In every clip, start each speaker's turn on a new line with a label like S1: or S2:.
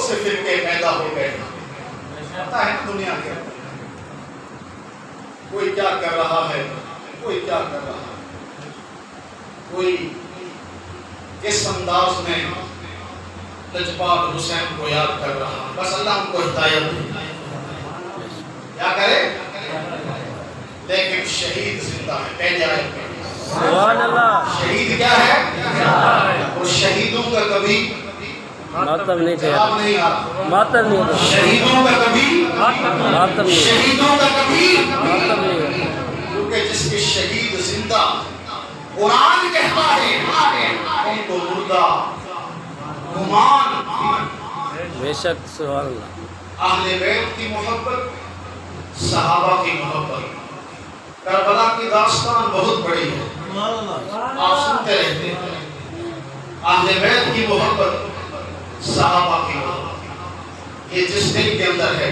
S1: بہت سے فرقے پیدا ہو گئے، پتا ہے دنیا کے کوئی کیا کر رہا ہے، کوئی کیا کر رہا ہے، کوئی کس انداز میں لجپال حسین کو یاد کر رہا ہے، بس اللہ ان کو ہدایت دے کیا کرے، لیکن شہید زندہ ہے۔ پہلے آیت میں
S2: سبحان اللہ،
S1: شہید کیا ہے، اور شہیدوں کا کبھی
S2: ماتم نہیں
S1: جواب
S2: تھے،
S1: نہیں آ رہا،
S2: ماتم نہیں ہوتا،
S1: شہیدوں کا کبھی
S2: ماتم نہیں،
S1: شہیدوں کا کبھی،
S2: ماتم نہیں ہوتا۔
S1: کیونکہ جس کے شہید زندہ قرآن کہتا ہے ان کو مردہ گمان۔
S2: بے شک سبحان اللہ،
S1: اہل بیت کی محبت، صحابہ کی محبت، کربلا کی داستان بہت بڑی ہے، آپ سنتے رہتے ہیں۔ اہل بیت کی محبت، صحابہ کی محبت، یہ جس دل کے اندر ہے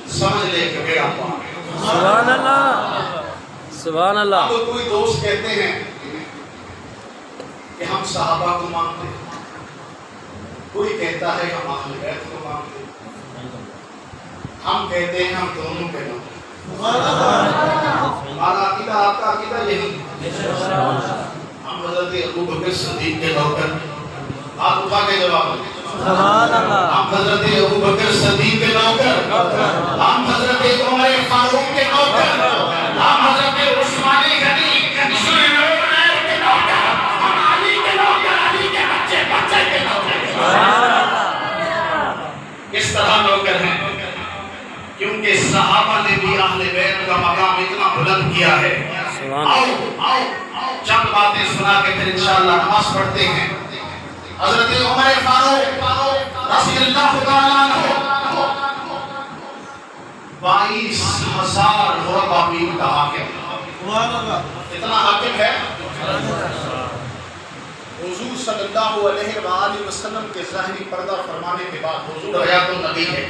S1: سمجھ لے کہ بیڑا پار ہے۔
S2: سبحان اللہ، سبحان اللہ۔
S1: اب کوئی دوست کہتے ہیں کہ ہم صحابہ کو مانتے ہیں، کوئی کہتا ہے ہم اہل بیت کو مانتے ہیں، ہم کہتے ہیں ہم دونوں کے مانتے ہیں۔ ہمارا عقیدہ آپ کا عقیدہ یہی ہے، ہم حضرت ابو بکر صدیق کے نوکر، آپ اٹھا کے جواب دیں،
S2: سبحان اللہ،
S1: ہم حضرت ابو بکر صدیق کے نوکر، ہم حضرت عمر فاروق کے نوکر، ہم حضرت عثمان غنی کے نوکر، ہم علی کے نوکر، علی کے بچے بچے کے نوکر۔ کس طرح نوکر ہیں؟ کیونکہ صحابہ نے بھی اہل بیت کا مقام اتنا بلند کیا ہے۔ آؤ چند باتیں سنا کے پھر انشاءاللہ نماز پڑھتے ہیں۔ حضرت عمر فاروق رضی اللہ تعالیٰ عنہ 22,000 مربع میل کا حاکم، اتنا حاکم ہے۔ حضور صلی اللہ علیہ وآلہ وسلم کے ظاہری پردہ فرمانے کے بعد، حضور حیات النبی ہے،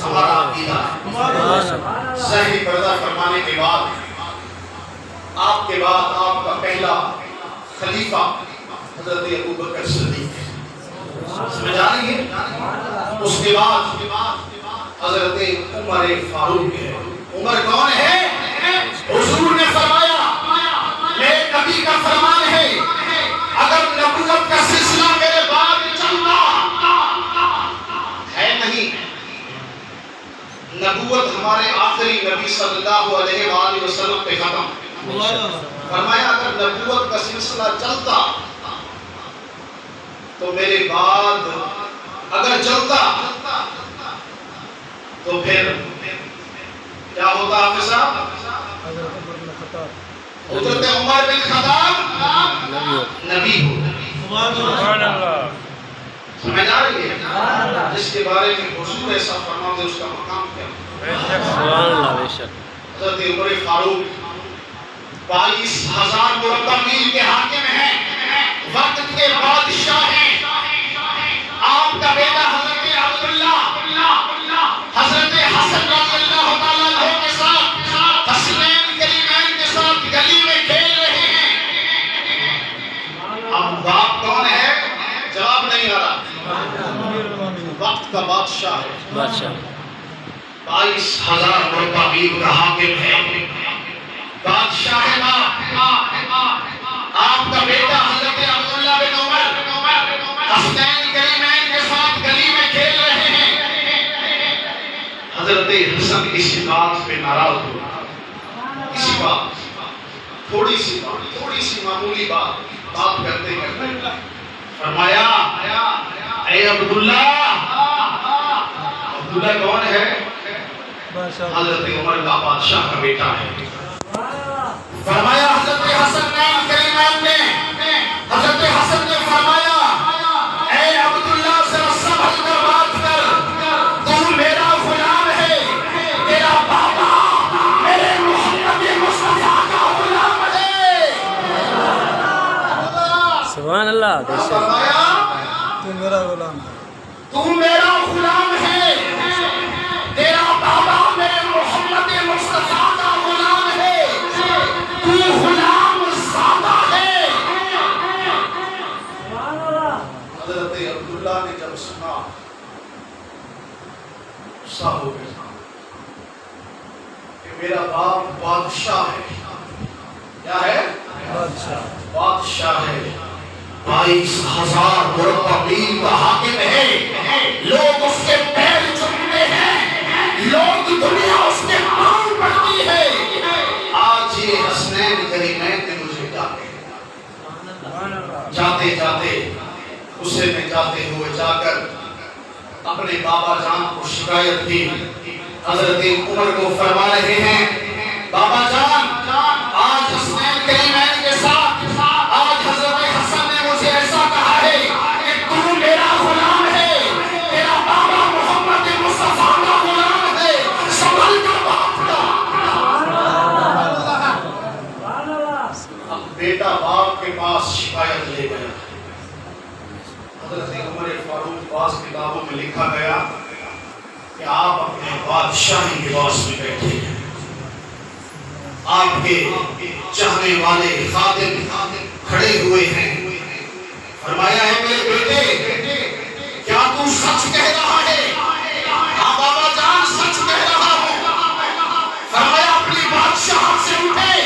S1: ہمارا عقیدہ ہے، ظاہری پردہ فرمانے کے بعد آپ کے بعد آپ کا پہلا خلیفہ حضرت ابو بکر صدیق ہے، سمجھ آ رہی ہے؟ اس کے بعد حضرت عمر فاروق ہے۔ عمر کون ہے؟ حضور نے فرمایا، میرے نبی کا فرمان ہے، اگر نبوت کا سلسلہ میرے بعد چلتا ہے نہیں، نبوت ہمارے آخری نبی صلی اللہ علیہ وآلہ وسلم پہ ختم، فرمایا اگر نبوت کا سلسلہ چلتا تو میرے بعد اگر چلتا تو پھر کیا ہوتا حافظ صاحب؟ حضرت عمر بن خطاب نبی ہوتا۔
S2: سبحان اللہ،
S1: سمجھ آ رہی ہے؟ جس کے بارے میں حضور ایسا فرماتے اس کا مقام کیا؟
S2: سبحان اللہ، بے شک۔
S1: حضرت عمر فاروق 22,000 مربع میل کے حاکم ہیں، وقت کے بادشاہ ہیں۔ آپ کا بیٹا حضرت عبداللہ حضرت حسن رضی اللہ تعالیٰ عنہ کے ساتھ، حسنین کریمین کے ساتھ گلی میں کھیل رہے ہیں۔ اب باپ کون ہے؟ جواب نہیں آ رہا، وقت کا بادشاہ ہے،
S2: بادشاہ
S1: 22,000 مربع میل کا حاکم ہے، بادشاہ ہے۔ آپ کا بیٹا حضرت عبداللہ بن عمر حسنین کریمین کے ساتھ گلی میں کھیل رہے ہیں۔ حضرت حسن کسی بات پہ ناراض ہوا، کسی بات، تھوڑی سی معمولی بات کرتے کرتے فرمایا، اے عبداللہ کون ہے؟ حضرت عمر کا بادشاہ کا بیٹا ہے۔ فرمایا حضرت حسنین کریمین نے، حضرت حسن نے فرمایا، اے عبداللہ ذرا سنبھل کر بات کر، تو میرا غلام ہے، تیرا بابا میرے محمد مصطفیٰ کا غلام ہے۔
S2: سبحان اللہ، بے شک۔
S1: فرمایا
S3: تو میرا غلام ہے،
S1: تو میرا غلام ہے، تیرا بابا میرے محمد مصطفیٰ کا غلام ہے، تو غلام زادہ ہے۔ حضرت عبداللہ نے جب سنا غصہ ہو گیا کہ میرا باپ بادشاہ ہے. کیا ہے؟ بادشاہ ہے. 22,000 مربع میل کا حاکم ہے. لوگ اس کے پیر چومتے ہیں, لوگ دنیا اس کے پاؤں پڑتی ہے. آج یہ حسنین کریمین نے مجھے کیا کہا؟ جاتے جاتے اسے میں جاتے ہوئے جا کر اپنے بابا جان کو شکایت کی. حضرت عمر کو فرما رہے ہیں, بابا جان آج حسنین کریمین کے ساتھ آج حضرت حسن نے مجھے ایسا کہا ہے کہ تو میرا غلام ہے, تیرا بابا محمد مصطفیٰ کا غلام ہے, سنبھل کر باپ کا. اب بیٹا باپ کے پاس شکایت لے گیا. حضرت عمر فاروق بعض کتابوں میں لکھا گیا کہ آپ اپنے بادشاہی لباس میں بیٹھے ہیں, آپ کے چاہنے والے خادم کھڑے ہوئے ہیں. فرمایا ہے میرے بیٹے کیا تو سچ کہہ رہا ہے؟ ہاں بابا جان سچ کہہ رہا ہوں. فرمایا اپنی بادشاہ سے اٹھے.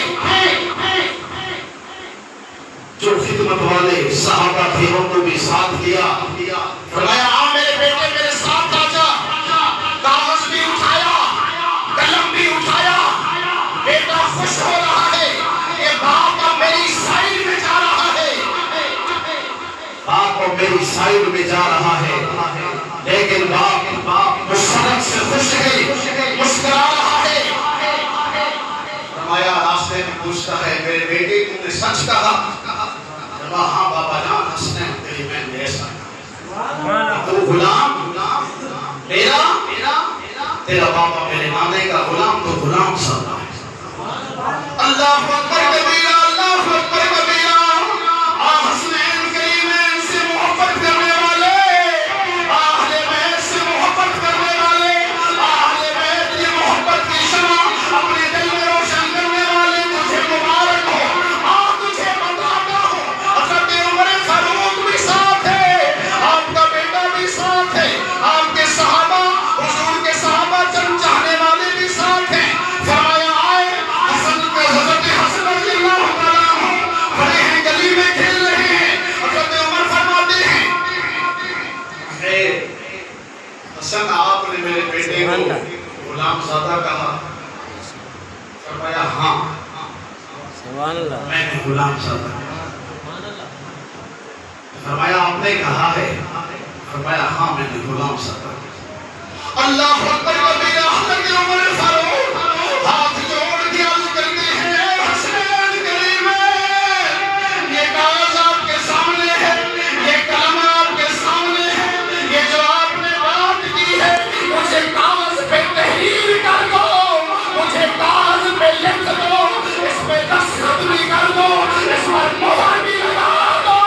S1: جو خدمت والے صحابہ تھے ان کو بھی ساتھ لیا. فرمایا ہاں میرے بیٹے میرے ساتھ آ جا. کاغذ بھی اٹھایا, قلم بھی اٹھایا. بیٹا خوش ہو رہا ہے کہ باپ اب میری سائیڈ میں جا رہا ہے, باپ اب میری سائیڈ میں جا رہا ہے. لیکن باپ مسرت سے خوش ہے, مسکرا رہا ہے. فرمایا راستے میں پوچھتا ہے میرے بیٹے تم نے سچ کہا؟ ہاں بابا جان حسنین کریمین نے ایسا کہا. تو غلام میرا, تیرا بابا میرے نانے کا غلام تو غلام سا. اللہ اکبر کبیرہ, اللہ اکبر کبیرہ. حسنین کریمین سے محبت کرنے والے, اہل بیت سے محبت کرنے والے, اہل بیت کی محبت کی شمع اپنے دل میں روشن کرنے والے تجھے مبارک ہو, تجھے بتاتا ہوں. حضرت عمر فاروق بھی ساتھ ہے, آپ کا بیٹا بھی ساتھ ہے, آپ کے صحابہ حضور کے صحابہ چند چاہنے والے بھی ساتھ ہیں. فرمایا آئے حضرت حسن رضی اللہ تعالیٰ عنہ کھڑے ہیں, گلی میں کھیل رہے ہیں. حضرت عمر فرماتے ہیں اے حسن آپ نے میرے بیٹے کو غلام زادہ کہا؟ فرمایا ہاں
S2: سبحان اللہ.
S1: میں نے غلام زادہ کہا. فرمایا آپ نے کہا ہے؟ فرمایا ہاں میں نے غلام زادہ کہا. اللہ اکبر کبیرہ. حضرت عمر فاروق ہاتھ جوڑ کے عرض کرتے ہیں حسنین کریمین یہ کاغذ آپ کے سامنے ہے, یہ قلم آپ کے سامنے ہے, یہ جو آپ نے بات کی ہے مجھے کاغذ پہ تحریر کر دو, مجھے کاغذ پہ لکھ دو, اس پہ دستخط بھی کر دو, اس پر مہر بھی لگا دو.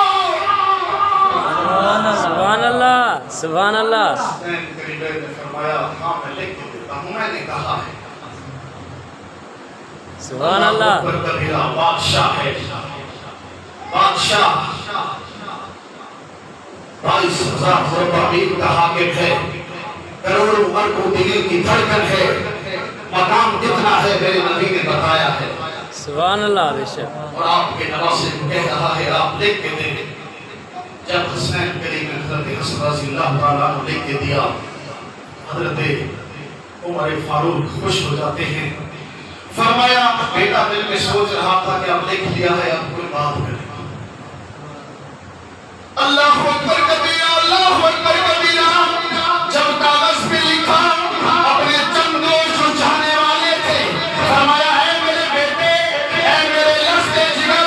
S2: سبحان اللہ, سبحان اللہ.
S1: حسنین کریمین نے فرمایا ہاں میں لکھ کے دیتا ہوں, میں نے کہا ہے.
S2: سبحان اللہ.
S1: بادشاہ ہے, بادشاہ 22,000 مربع میل کا حاکم ہے, کروڑوں اربوں دل کی دھڑکن ہے. مقام کتنا ہے میرے نبی نے بتایا ہے.
S2: سبحان اللہ. بے شک.
S1: اور آپ کے نواسے کو کہہ رہا ہے آپ لکھ کے دیں. جب حسنین کریمین حضرت حسن رضی اللہ تعالیٰ عنہ لکھ کے دیا, حضرت عمر فاروق خوش ہو جاتے ہیں. فرمایا بیٹا دل میں سوچ رہا تھا کہ اب لکھ لیا ہے, اب کوئی بات کرے. اللہ اکبر کبیرہ, اللہ اکبر کبیرہ. جب کاغذ پہ لکھا اپنے چند دوست جو چاہنے والے تھے, فرمایا اے میرے بیٹے, اے میرے لفظ جگر,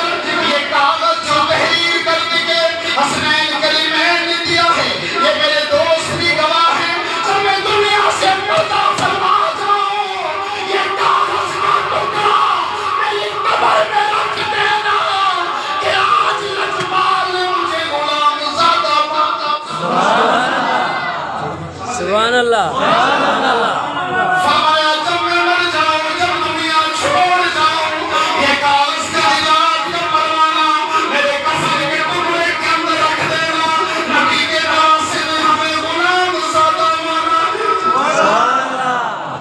S1: یہ کاغذ جو تحریر کرنے کے حسنین کریمین نے دیا ہے یہ میرے دوست بھی گواہ ہیں. جب میں دنیا سے پردہ فرما جاؤں یہ کاغذ کا ٹکڑا میری قبر میں رکھ دینا کہ آج لجپال نے مجھے غلام زادہ پاتا.
S2: سبحان اللہ.